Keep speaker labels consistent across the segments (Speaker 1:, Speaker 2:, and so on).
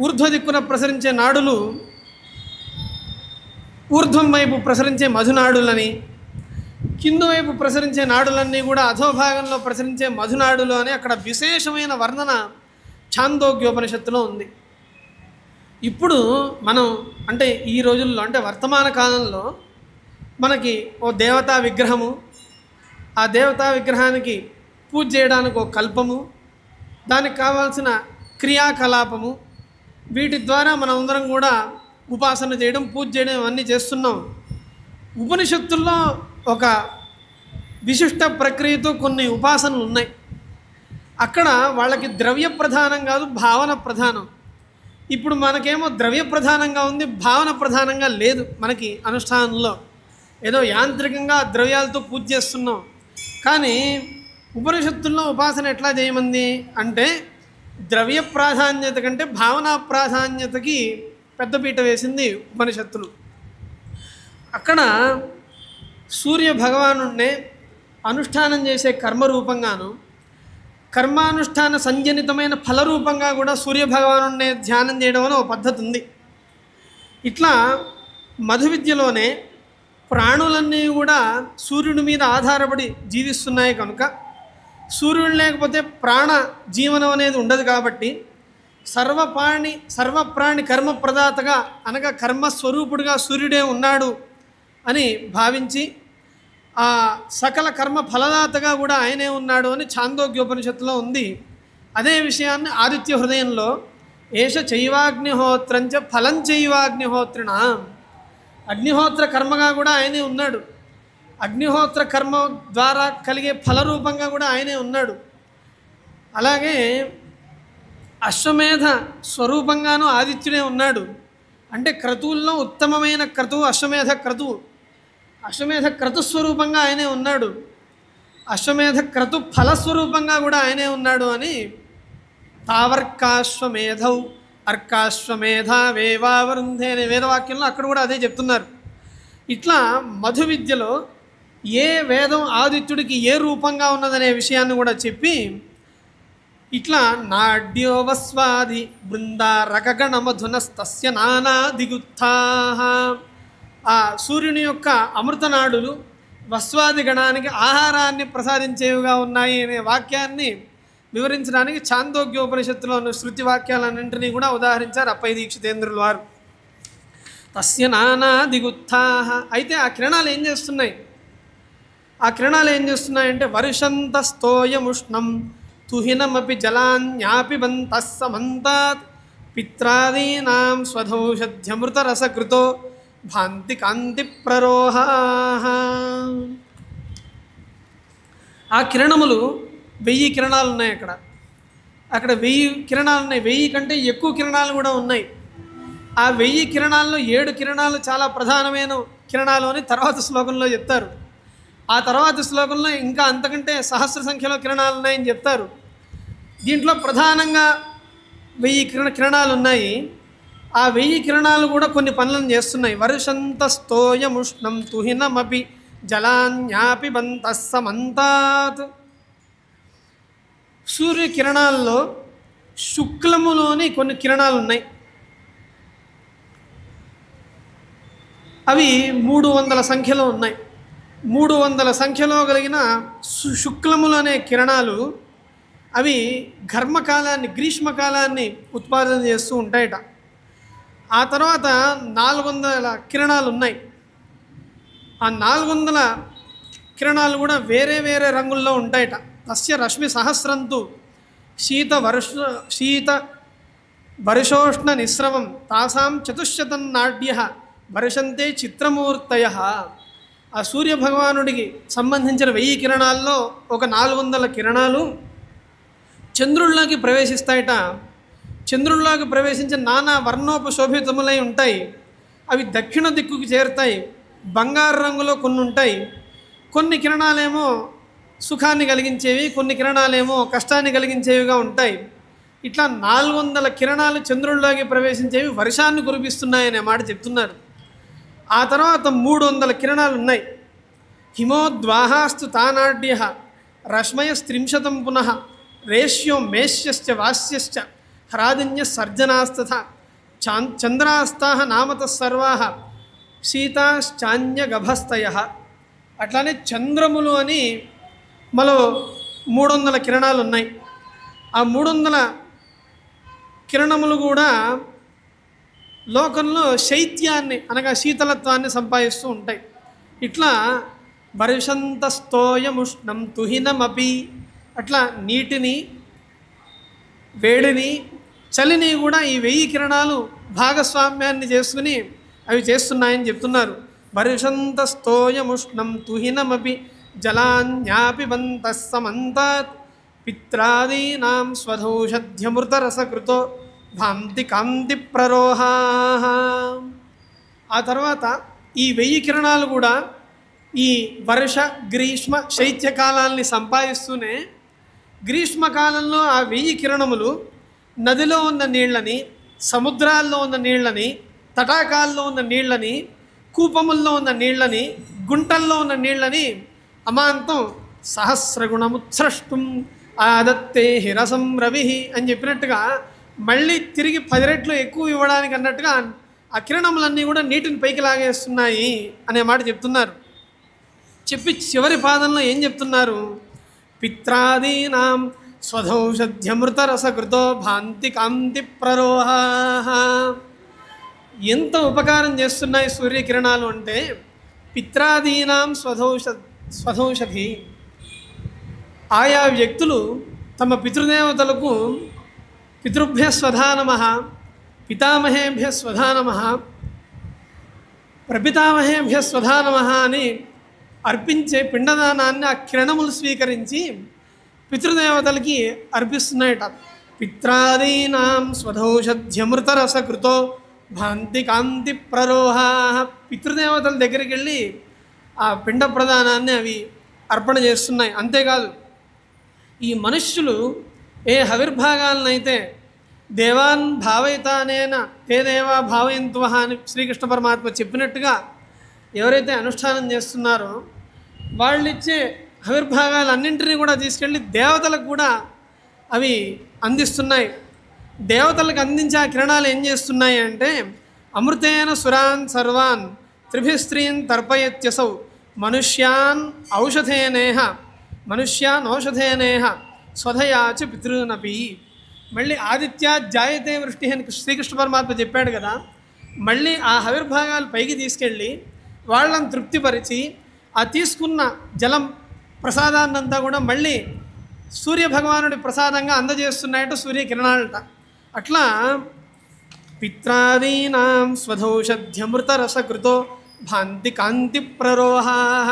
Speaker 1: ఊర్ధ్వ దిక్కున ప్రసరించే నాడులు ఊర్ధ్వం వైపు ప్రసరించే మధునాడులని, కింద వైపు ప్రసరించే నాడులన్నీ కూడా అధోభాగంలో ప్రసరించే మధునాడులు అని అక్కడ విశేషమైన వర్ణన ఛాందోగ్యోపనిషత్తులో ఉంది. ఇప్పుడు మనం అంటే ఈ రోజుల్లో అంటే వర్తమాన కాలంలో మనకి ఓ దేవతా విగ్రహము, ఆ దేవతా విగ్రహానికి పూజ చేయడానికి ఒక కల్పము, దానికి కావాల్సిన క్రియాకలాపము, వీటి ద్వారా మనందరం కూడా ఉపాసన చేయడం, పూజ చేయడం ఇవన్నీ చేస్తున్నాం. ఉపనిషత్తుల్లో ఒక విశిష్ట ప్రక్రియతో కొన్ని ఉపాసనలు ఉన్నాయి. అక్కడ వాళ్ళకి ద్రవ్య ప్రధానం కాదు, భావన ప్రధానం. ఇప్పుడు మనకేమో ద్రవ్య ప్రధానంగా ఉంది, భావన ప్రధానంగా లేదు. మనకి అనుష్ఠానంలో ఏదో యాంత్రికంగా ద్రవ్యాలతో పూజ చేస్తున్నాం. కానీ ఉపనిషత్తుల్లో ఉపాసన ఎట్లా చేయమంది అంటే ద్రవ్య ప్రాధాన్యత కంటే భావనా ప్రాధాన్యతకి పెద్దపీట వేసింది ఉపనిషత్తులు. అక్కడ సూర్య భగవానుడినే అనుష్ఠానం చేసే కర్మరూపంగాను, కర్మానుష్ఠాన సంజనితమైన ఫలరూపంగా కూడా సూర్యభగవానుడినే ధ్యానం చేయడం అని ఒక పద్ధతి ఉంది. ఇట్లా మధు విద్యలోనే ప్రాణులన్నీ కూడా సూర్యుడి మీద ఆధారపడి జీవిస్తున్నాయి కనుక సూర్యుడు లేకపోతే ప్రాణ జీవనం అనేది ఉండదు. కాబట్టి సర్వప్రాణి కర్మ ప్రదాతగా అనగా కర్మస్వరూపుడుగా సూర్యుడే ఉన్నాడు అని భావించి ఆ సకల కర్మ ఫలదాతగా కూడా ఆయనే ఉన్నాడు అని ఛాందోగ్యోపనిషత్తులో ఉంది. అదే విషయాన్ని ఆదిత్య హృదయంలో ఏష చైవాగ్నిహోత్రంచ ఫలం చైవాగ్నిహోత్రిణ, అగ్నిహోత్ర కర్మగా కూడా ఆయనే ఉన్నాడు, అగ్నిహోత్ర కర్మ ద్వారా కలిగే ఫలరూపంగా కూడా ఆయనే ఉన్నాడు. అలాగే అశ్వమేధ స్వరూపంగానూ ఆదిత్యుడే ఉన్నాడు. అంటే క్రతువుల్లో ఉత్తమమైన క్రతువు అశ్వమేధ క్రతువు. అశ్వమేధ క్రతుస్వరూపంగా ఆయనే ఉన్నాడు, అశ్వమేధ క్రతు ఫలస్వరూపంగా కూడా ఆయనే ఉన్నాడు అని తావర్కాశ్వమేధౌ అర్కాశ్వమేధ వేవావరుంధే అనే వేదవాక్యంలో అక్కడ కూడా అదే చెప్తున్నారు. ఇట్లా మధు విద్యలో ఏ వేదం ఆదిత్యుడికి ఏ రూపంగా ఉన్నదనే విషయాన్ని కూడా చెప్పి ఇట్లా నాడ్యోవస్వాది బృందారకగణ మధునస్తస్య నానా దిగుత్థాః, ఆ సూర్యుని యొక్క అమృతనాడులు వస్వాది గణానికి ఆహారాన్ని ప్రసాదించేవిగా ఉన్నాయి అనే వాక్యాన్ని వివరించడానికి ఛాందోగ్యోపనిషత్తులో ఉన్న శృతి వాక్యాలన్నింటినీ కూడా ఉదాహరించారు అప్పయ్య దీక్షితేంద్రుల వారు. తస్య నానా దిగుత్థాః. అయితే ఆ కిరణాలు ఏం చేస్తున్నాయి? ఆ కిరణాలు ఏం చేస్తున్నాయంటే వర్షంతస్తోయముష్ణం తుహినమపి జలాన్యాపిబంతః సమంతాత్ పిత్రాదీనాం స్వధౌషధ్యమృతరసకృతో భాంతి కాంతి ప్రరోహాః. ఆ కిరణములు 1000 కిరణాలు ఉన్నాయి. అక్కడ 1000 కిరణాలు ఉన్నాయి. 1000 కంటే ఎక్కువ కిరణాలు కూడా ఉన్నాయి. ఆ 1000 కిరణాల్లో 7 కిరణాలు చాలా ప్రధానమైన కిరణాలు అని తర్వాత శ్లోకంలో చెప్తారు. ఆ తర్వాత శ్లోకంలో ఇంకా అంతకంటే సహస్ర సంఖ్యలో కిరణాలు ఉన్నాయని చెప్తారు. దీంట్లో ప్రధానంగా 1000 కిరణాలు ఉన్నాయి. ఆ 1000 కిరణాలు కూడా కొన్ని పనులను చేస్తున్నాయి. వర్షంతస్తోయముష్ణం తుహినమపి జలాన్యాపిబంతః సమంతాత్. సూర్యకిరణాల్లో శుక్లములోని కొన్ని కిరణాలు ఉన్నాయి. అవి 300 సంఖ్యలో ఉన్నాయి. 300 సంఖ్యలో కలిగిన శుక్లములు అనే కిరణాలు అవి ఘర్మకాలాన్ని, గ్రీష్మకాలాన్ని ఉత్పాదన చేస్తూ ఉంటాయట. ఆ తర్వాత 400 కిరణాలు ఉన్నాయి. ఆ 400 కిరణాలు కూడా వేరే వేరే రంగుల్లో ఉంటాయట. తస్య రశ్మి సహస్రంతు శీత వర్షోష్ణ నిస్రవం తాసాం చతుశ్శతం నాడ్య వర్షంతే చిత్రమూర్తయః. ఆ సూర్యభగవానుడికి సంబంధించిన 1000 కిరణాల్లో ఒక 400 కిరణాలు చంద్రుల్లోకి ప్రవేశిస్తాయట. చంద్రుల్లోకి ప్రవేశించిన నానా వర్ణోపశోభితములై ఉంటాయి. అవి దక్షిణ దిక్కుకి చేరుతాయి. బంగారు రంగులో కొన్ని ఉంటాయి. కొన్ని కిరణాలేమో సుఖాన్ని కలిగించేవి, కొన్ని కిరణాలేమో కష్టాన్ని కలిగించేవిగా ఉంటాయి. ఇట్లా 400 కిరణాలు చంద్రుల్లోకి ప్రవేశించేవి వర్షాన్ని కురిపిస్తున్నాయనే మాట చెప్తున్నారు. ఆ తర్వాత 300 కిరణాలు ఉన్నాయి. హిమోద్వాహాస్తు తానాడ్య రశ్మయస్త్రింశతం పునః రేష్యో మేష్యశ్చ వాస్యశ్చ హ్రాదిన్య సర్జనాస్తథ చంద్రాస్తాహ నామత సర్వాహ శీతాశ్చాన్యగభస్తయ. అట్లానే చంద్రములు అని మరో 300 కిరణాలు ఉన్నాయి. ఆ 300 కిరణములు కూడా లోకంలో శైత్యాన్ని అనగా శీతలత్వాన్ని సంపాదిస్తూ ఉంటాయి. ఇట్లా వర్షంతస్తోయముష్ణం తుహినమపి, అట్లా నీటిని, వేడిని, చలిని కూడా ఈ 1000 కిరణాలు భాగస్వామ్యాన్ని చేసుకుని అవి చేస్తున్నాయని చెప్తున్నారు. వర్షంతస్తోయముష్ణం తుహినమపి జలాన్యాపిబంతః సమంతాత్ పిత్రాదీనాం స్వధౌషధ్యమృతరసకృతో భాంతి కాంతి ప్రరోహాః. ఆ తర్వాత ఈ 1000 కిరణాలు కూడా ఈ వర్ష, గ్రీష్మ, శైత్యకాలాల్ని సంపాదిస్తూనే గ్రీష్మకాలంలో ఆ 1000 కిరణములు నదిలో ఉన్న నీళ్ళని, సముద్రాల్లో ఉన్న నీళ్ళని, తటాకాల్లో ఉన్న నీళ్ళని, కూపముల్లో ఉన్న నీళ్ళని, గుంటల్లో ఉన్న నీళ్ళని అమాంతం సహస్రగుణముత్సృష్టం ఆదత్తే హిరసం రవి అని చెప్పినట్టుగా మళ్ళీ తిరిగి 10 రెట్లు ఎక్కువ ఇవ్వడానికి అన్నట్టుగా ఆ కిరణములన్నీ కూడా నీటిని పైకి లాగేస్తున్నాయి అనే మాట చెప్తున్నారు. చెప్పి చివరి పాదంలో ఏం చెప్తున్నారు? పిత్రాదీనాం స్వధౌషధ్యమృతరసకృతో భాంతి కాంతి ప్రరోహాః. ఎంత ఉపకారం చేస్తున్నాయి సూర్యకిరణాలు అంటే, పిత్రాదీనాం స్వధౌషధి, ఆయా వ్యక్తులు తమ పితృదేవతలకు పితృభ్య స్వధా నమః, పితామహేభ్య స్వధా నమః, ప్రపితామహేభ్య స్వధా నమః అని అర్పించే పిండదానాన్ని ఆ కిరణములు స్వీకరించి పితృదేవతలకి అర్పిస్తున్నాయట. పిత్రాదీనాం స్వధౌషధ్యమృతరసకృతో భాంతి కాంతి ప్రరోహాః. పితృదేవతల దగ్గరికి వెళ్ళి ఆ పిండ ప్రదానాన్ని అవి అర్పణ చేస్తున్నాయి. అంతేకాదు, ఈ మనుష్యులు ఏ హవిర్భాగాలనైతే దేవాన్ భావయితానేన తే దేవా భావయంతువః అని శ్రీకృష్ణ పరమాత్మ చెప్పినట్టుగా ఎవరైతే అనుష్ఠానం చేస్తున్నారో వాళ్ళిచ్చే హవిర్భాగాలన్నింటినీ కూడా తీసుకెళ్ళి దేవతలకు కూడా అవి అందిస్తున్నాయి. దేవతలకు అందించే ఆ కిరణాలు ఏం చేస్తున్నాయి అంటే, అమృతేన సురాన్ సర్వాన్ త్రిభిస్త్రీన్ తర్పయత్యసౌ మనుష్యాన్ ఔషధేనేహ స్వధయాచ పితృనపి. మళ్ళీ ఆదిత్య జాయతే వృష్టి అని శ్రీకృష్ణ పరమాత్మ చెప్పాడు కదా. మళ్ళీ ఆ హవిర్భాగాలు పైకి తీసుకెళ్ళి వాళ్ళని తృప్తిపరిచి ఆ తీసుకున్న జలం ప్రసాదాన్నంతా కూడా మళ్ళీ సూర్యభగవానుడి ప్రసాదంగా అందజేస్తున్నాయట సూర్యకిరణాలట. అట్లా పిత్రాదీనాం స్వధౌషధ్యమృతరసకృతో భాంతి కాంతి ప్రరోహాః.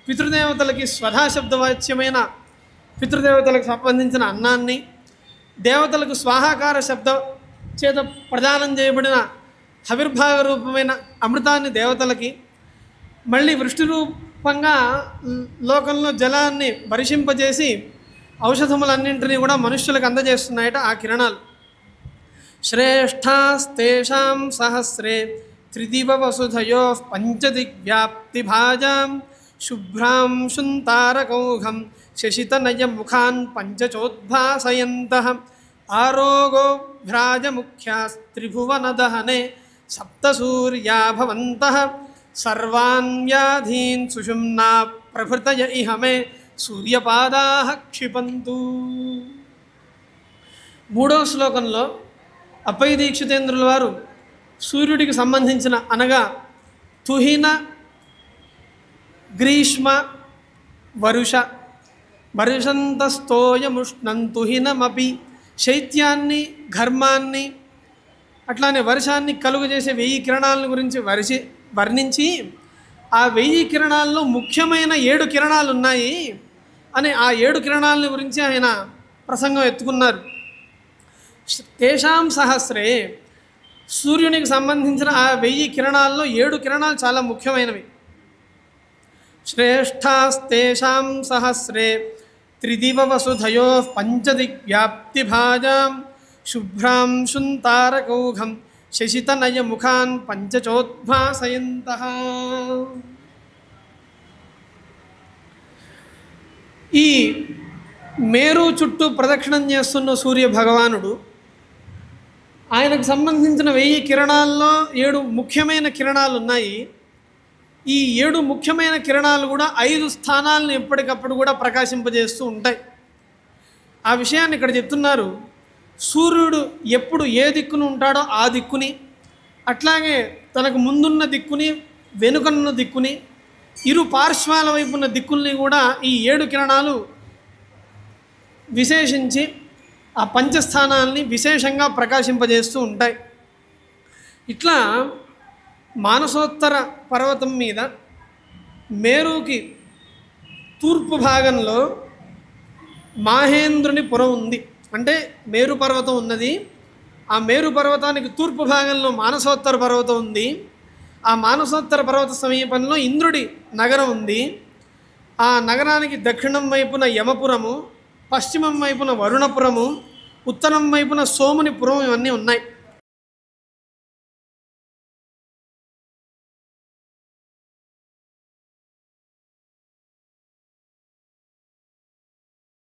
Speaker 1: పితృదేవతలకి స్వధాశబ్దవాచ్యమైన పితృదేవతలకు సంబంధించిన అన్నాన్ని, దేవతలకు స్వాహాకార శబ్ద చేత ప్రదానం చేయబడిన హవిర్భాగ రూపమైన అమృతాన్ని దేవతలకి, మళ్ళీ వృష్టి రూపంగా లోకంలో జలాన్ని వర్షింపజేసి ఔషధములన్నింటినీ కూడా మనుష్యులకు అందజేస్తున్నాయట ఆ కిరణాలు. శ్రేష్ఠాస్తేషాం సహస్రే త్రిదివ వసుధయోః పంచదిగ్వ్యాప్తిభాజాం శుభ్రాం శుంతారకౌఘం శశితనయముఖాన్ పంచచోద్భాసయంతః ఆరోగో భ్రాజముఖ్యాస్త్రిభువనదహనే సప్తసూర్యా భవంతః సర్వాన్ వ్యాధీన్ సుషుమ్నా ప్రభృతయ ఇహ మే సూర్యపాదాః క్షిపంతు. 3వ శ్లోకంలో అప్పయ్య దీక్షితేంద్రుల వారు సూర్యుడికి సంబంధించిన అనగా తుహిన, గ్రీష్మ, వరుష, వర్షంతస్తోయముష్ణం తుహినమపి, శైత్యాన్ని, ఘర్మాన్ని, అట్లానే వర్షాన్ని కలుగజేసే 1000 కిరణాలను గురించి వర్ణించి ఆ 1000 కిరణాల్లో ముఖ్యమైన 7 కిరణాలు ఉన్నాయి అని ఆ 7 కిరణాలని గురించి ఆయన ప్రసంగం ఎత్తుకున్నారు. తేషాం సహస్రే, సూర్యునికి సంబంధించిన ఆ 1000 కిరణాల్లో 7 కిరణాలు చాలా ముఖ్యమైనవి. శ్రేష్ఠాస్తేషాం సహస్రే త్రిదివ వసుధయోః పంచదిగ్వ్యాప్తిభాజాం శుభ్రాం శుంతారకౌఘం శశితనయముఖాన్ పంచచోద్భాసయంతః. ఈ మేరు చుట్టూ ప్రదక్షిణం చేస్తున్న సూర్య భగవానుడు ఆయనకు సంబంధించిన 1000 కిరణాల్లో 7 ముఖ్యమైన కిరణాలు ఉన్నాయి. ఈ 7 ముఖ్యమైన కిరణాలు కూడా 5 స్థానాలను ఎప్పటికప్పుడు కూడా ప్రకాశింపజేస్తూ ఉంటాయి. ఆ విషయాన్ని ఇక్కడ చెప్తున్నారు. సూర్యుడు ఎప్పుడు ఏ దిక్కును ఉంటాడో ఆ దిక్కుని, అట్లాగే తనకు ముందున్న దిక్కుని, వెనుకనున్న దిక్కుని, ఇరు పార్శ్వాల వైపున్న దిక్కుల్ని కూడా ఈ 7 కిరణాలు విశేషించి ఆ పంచస్థానాల్ని విశేషంగా ప్రకాశింపజేస్తూ ఉంటాయి. ఇట్లా మానసోత్తర పర్వతం మీద మేరుకి తూర్పు భాగంలో మాహేంద్రుని పురం ఉంది. అంటే మేరు పర్వతం ఉన్నది. ఆ మేరు పర్వతానికి తూర్పు భాగంలో మానసోత్తర పర్వతం ఉంది. ఆ మానసోత్తర పర్వత సమీపంలో ఇంద్రుడి నగరం ఉంది. ఆ నగరానికి దక్షిణం వైపున యమపురము, పశ్చిమం వైపున వరుణపురము, ఉత్తరం వైపున సోమునిపురం, ఇవన్నీ ఉన్నాయి.